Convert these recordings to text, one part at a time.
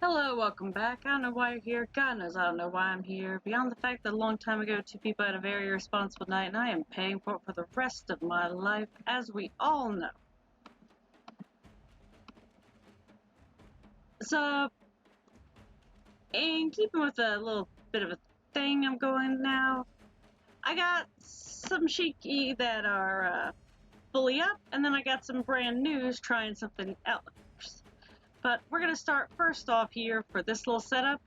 Hello, welcome back. I don't know why you're here. God knows I don't know why I'm here. Beyond the fact that a long time ago, two people had a very irresponsible night, and I am paying for it for the rest of my life, as we all know. So, in keeping with a little bit of a thing I'm going now, I got some shiki that are fully up, and then I got some brand news trying something else. But we're going to start first off here for this little setup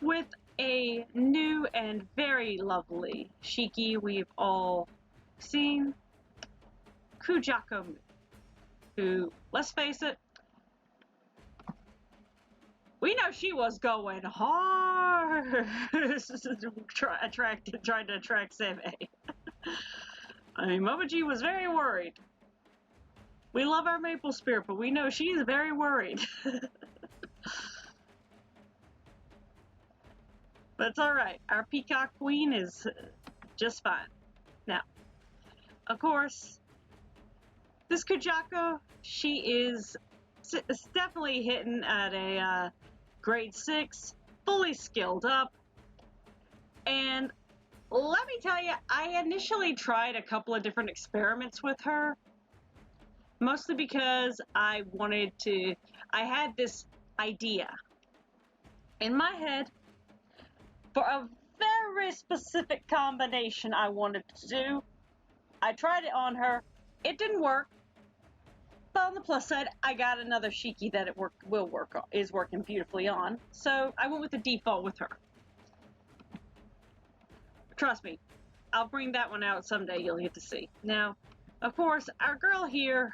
with a new and very lovely shiki we've all seen, Kujaku-Myoo, who, let's face it, we know she was going hard trying to attract Seve. I mean, Momoji was very worried. We love our maple spirit, but we know she's very worried. But it's alright. Our peacock queen is just fine. Now, of course, this Kujaku, she is definitely hitting at a grade 6, fully skilled up. And let me tell you, I initially tried a couple of different experiments with her. Mostly because I had this idea in my head for a very specific combination I wanted to do. I tried it on her. It didn't work. But on the plus side, I got another shiki that is working beautifully on. So I went with the default with her. Trust me, I'll bring that one out someday. You'll get to see. Now, of course, our girl here,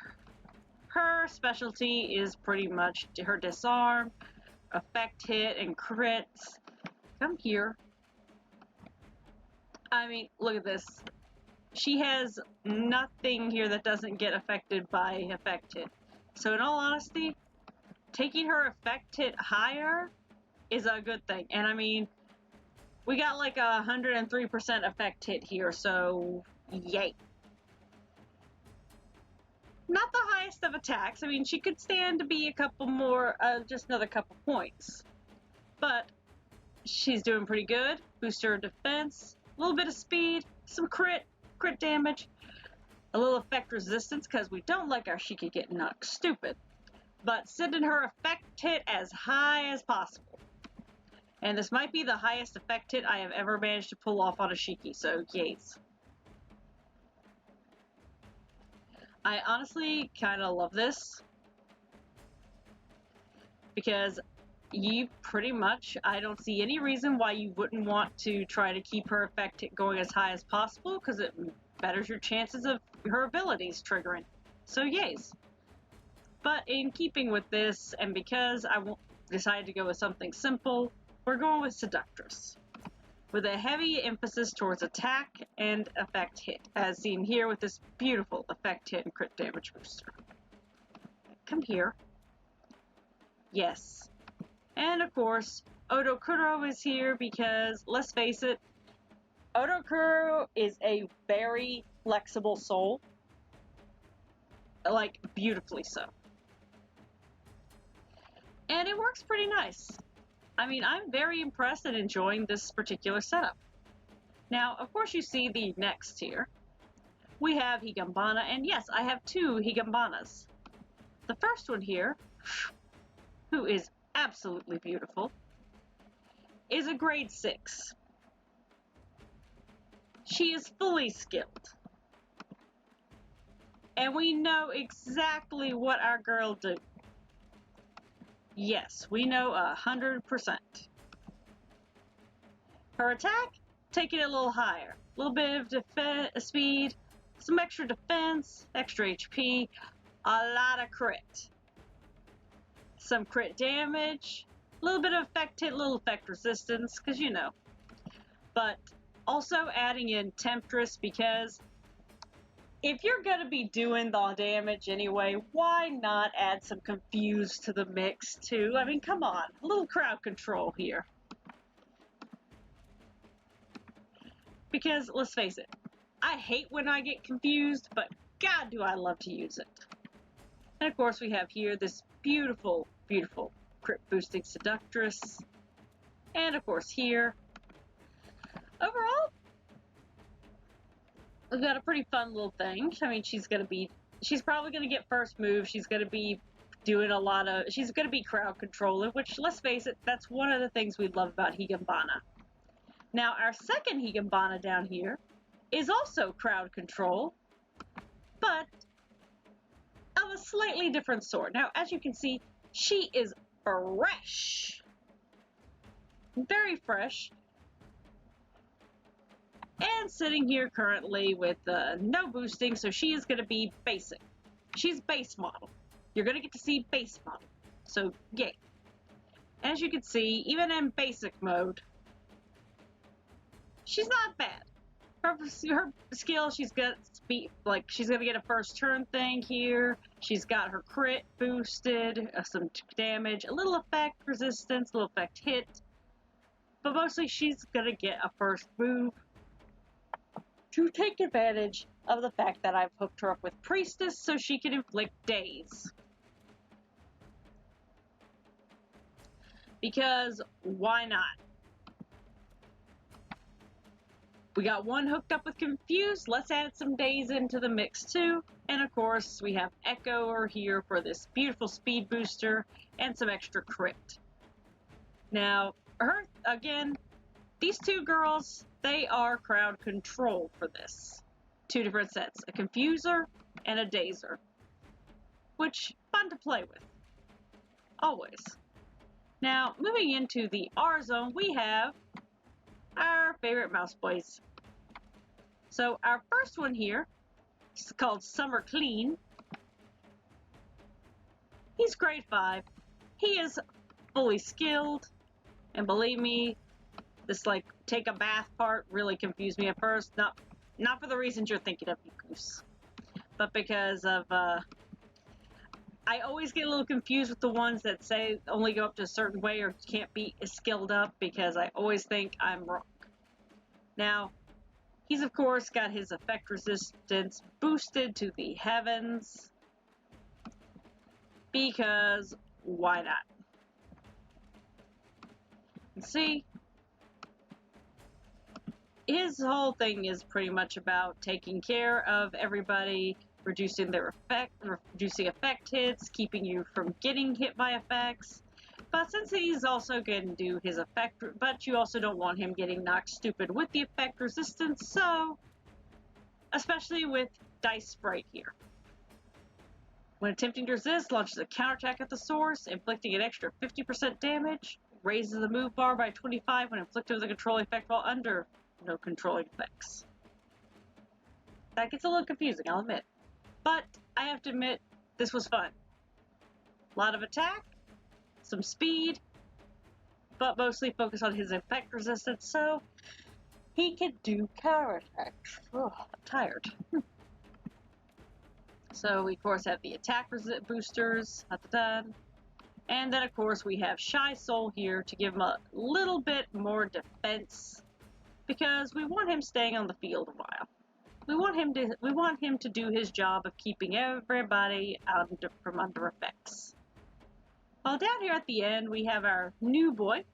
her specialty is pretty much her disarm, effect hit, and crits. Come here. I mean, look at this. She has nothing here that doesn't get affected by effect hit. So in all honesty, taking her effect hit higher is a good thing. And I mean, we got like 103% effect hit here, so yay. Not the highest of attacks. I mean, she could stand to be a couple more, just another couple points. But she's doing pretty good. Boost her defense, a little bit of speed, some crit damage, a little effect resistance, because we don't like our shiki getting knocked stupid. But sending her effect hit as high as possible. And this might be the highest effect hit I have ever managed to pull off on a shiki, so yays. I honestly kind of love this because you pretty much, I don't see any reason why you wouldn't want to try to keep her effect hit going as high as possible because it betters your chances of her abilities triggering. So yays. But in keeping with this, and because I decided to go with something simple, we're going with Seductress, with a heavy emphasis towards attack and effect hit, as seen here with this beautiful effect hit and crit damage booster. Come here. Yes. And of course, Odokuro is here because, let's face it, Odokuro is a very flexible soul. Like, beautifully so. And it works pretty nice. I mean, I'm very impressed and enjoying this particular setup. Now, of course, you see the next here. We have Higanbana, and yes, I have two Higanbanas. The first one here, who is absolutely beautiful, is a grade 6. She is fully skilled. And we know exactly what our girl do. Yes, we know 100%. Her attack, take it a little higher. A little bit of speed, some extra defense, extra HP, a lot of crit. Some crit damage, a little bit of effect hit, a little effect resistance, because you know. But also adding in Temptress, because if you're going to be doing the damage anyway, why not add some Confuse to the mix too? I mean, come on, a little crowd control here. Because, let's face it, I hate when I get confused, but God do I love to use it. And of course we have here this beautiful, beautiful crit boosting Seductress. And of course here. Overall, we've got a pretty fun little thing. I mean, she's probably gonna get first move. She's gonna be doing she's gonna be crowd controlling, which, let's face it, that's one of the things we love about Higanbana. Now, our second Higanbana down here is also crowd control, but of a slightly different sort. Now, as you can see, she is fresh. Very fresh. And sitting here currently with no boosting, so she is going to be basic. She's base model. You're going to get to see base model. So, yay. As you can see, even in basic mode, she's not bad. Her skill, she's got speed, like she's gonna get a first turn thing here. She's got her crit boosted, some damage, a little effect resistance, a little effect hit. But mostly she's gonna get a first move to take advantage of the fact that I've hooked her up with Priestess so she can inflict daze. Because why not? We got one hooked up with Confused. Let's add some days into the mix too. And of course, we have Echo here for this beautiful speed booster and some extra crit. Now, again, these two girls, they are crowd control for this. Two different sets, a Confuser and a Dazer. Which, fun to play with. Always. Now, moving into the R zone, we have our favorite mouse boys. So our first one here is called Summer Clean. He's grade 5. He is fully skilled, and believe me, this like take a bath part really confused me at first. Not for the reasons you're thinking of, you goose, but because of I always get a little confused with the ones that say only go up to a certain way or can't be skilled up, because I always think I'm wrong. Now, he's of course got his effect resistance boosted to the heavens, because why not? See, his whole thing is pretty much about taking care of everybody, reducing effect hits, keeping you from getting hit by effects. But since he's also going to do his effect, but you also don't want him getting knocked stupid with the effect resistance, so, especially with Dice Sprite here. When attempting to resist, launches a counterattack at the source, inflicting an extra 50% damage, raises the move bar by 25 when inflicted with a controlling effect while under no controlling effects. That gets a little confusing, I'll admit. But I have to admit, this was fun. A lot of attack, some speed, but mostly focus on his effect resistance, so he can do counterattacks. Oh, I'm tired. So we of course have the attack boosters at the done. And then of course we have Shy Soul here to give him a little bit more defense, because we want him staying on the field a while. We want him to do his job of keeping everybody from under effects. While down here at the end we have our new boy,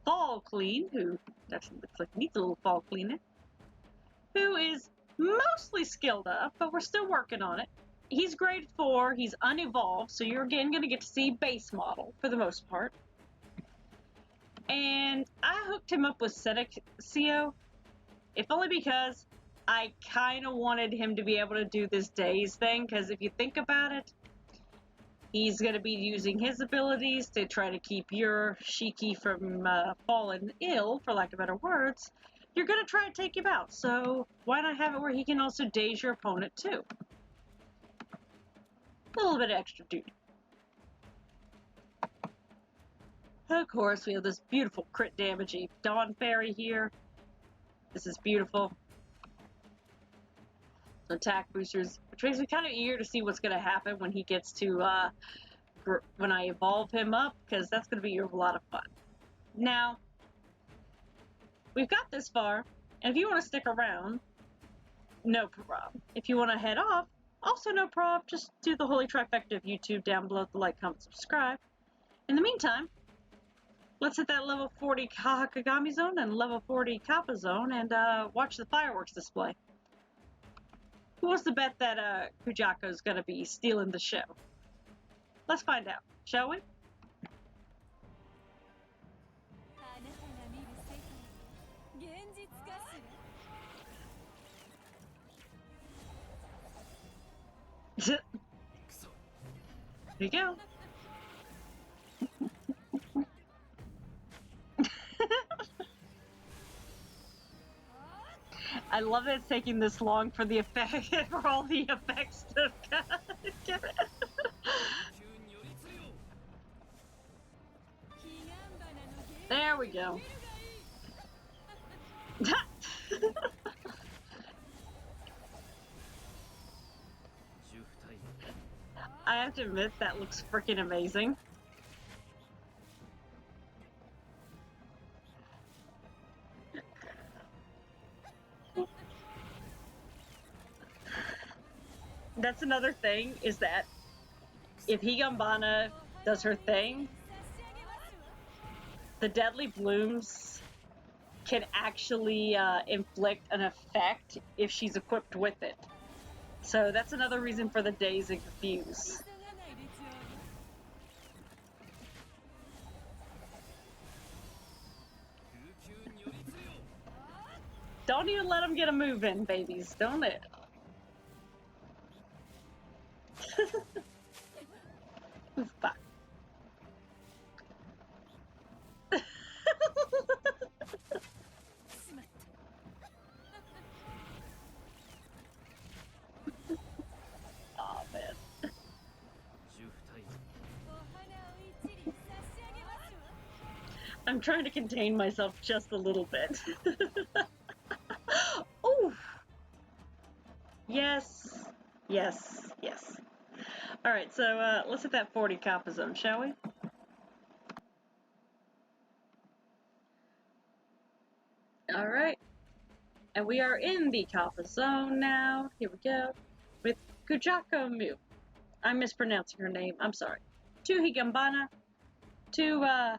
Fall Clean, who actually looks like he needs a little fall cleaning, who is mostly skilled up, but we're still working on it. He's grade 4, he's unevolved, so you're again going to get to see base model for the most part. And I hooked him up with Seductio, if only because I kind of wanted him to be able to do this daze thing, because if you think about it, he's going to be using his abilities to try to keep your Shiki from falling ill, for lack of better words. You're going to try to take him out, so why not have it where he can also daze your opponent too? A little bit of extra duty. Of course, we have this beautiful crit damaging Dawn Fairy here. This is beautiful. Some attack boosters, which makes me kind of eager to see what's going to happen when he gets to, when I evolve him up, because that's going to be a lot of fun. Now, we've got this far, and if you want to stick around, no problem. If you want to head off, also no problem. Just do the holy trifecta of YouTube down below, the like, comment, subscribe. In the meantime, let's hit that level 40 Hahakagami zone and level 40 Kappa zone and watch the fireworks display. Who wants to bet that Kujaku's gonna be stealing the show? Let's find out, shall we? Here you go. I love that it's taking this long for the effect, for all the effects to get it. There we go. I have to admit, that looks freaking amazing. That's another thing, is that if Higanbana does her thing, the deadly blooms can actually inflict an effect if she's equipped with it. So that's another reason for the Daze and Confuse. Don't even let them get a move in, babies. Don't it? Fuck. Oh, man. I'm trying to contain myself just a little bit. Oh! Yes. Yes. Yes. Alright, so let's hit that 40 Kappa zone, shall we? Alright. And we are in the Kappa zone now. Here we go. With Kujaku-Myoo. I'm mispronouncing her name. I'm sorry. To Higanbana. To,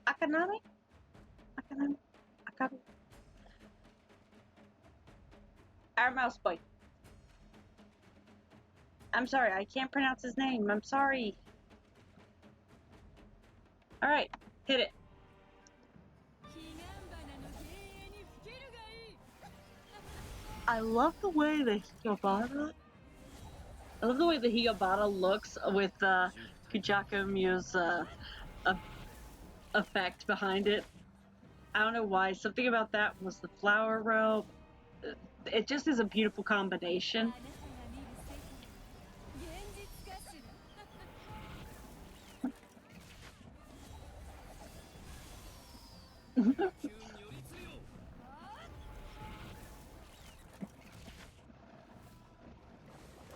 Akaname? Akaname? Akami? Our mouse boy. I'm sorry, I can't pronounce his name. I'm sorry. Alright, hit it. I love the way the Higanbana. I love the way the Higanbana looks with Kujaku-Myoo's effect behind it. I don't know why. Something about that was the flower robe. It just is a beautiful combination.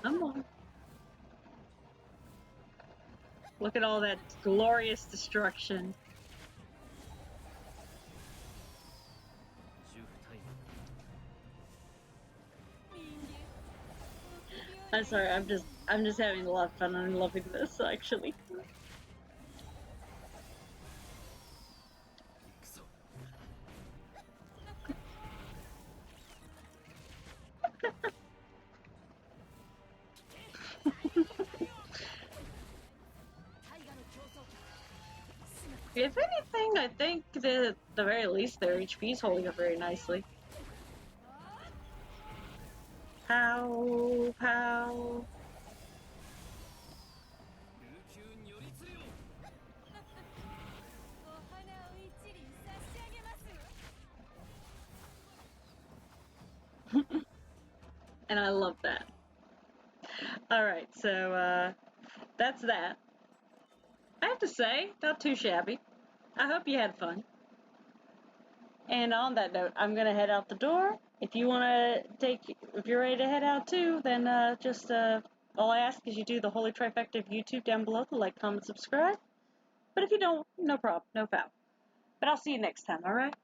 Come on. Look at all that glorious destruction. I'm sorry, I'm just having a lot of fun. I'm loving this, actually. If anything, I think that at the very least their HP is holding up very nicely. Pow, pow. And I love that. Alright, so, that's that. I have to say, not too shabby. I hope you had fun. And on that note, I'm gonna head out the door. If you if you're ready to head out too, then all I ask is you do the holy trifecta of YouTube down below, the like, comment, subscribe. But if you don't, no problem, no foul. But I'll see you next time, alright?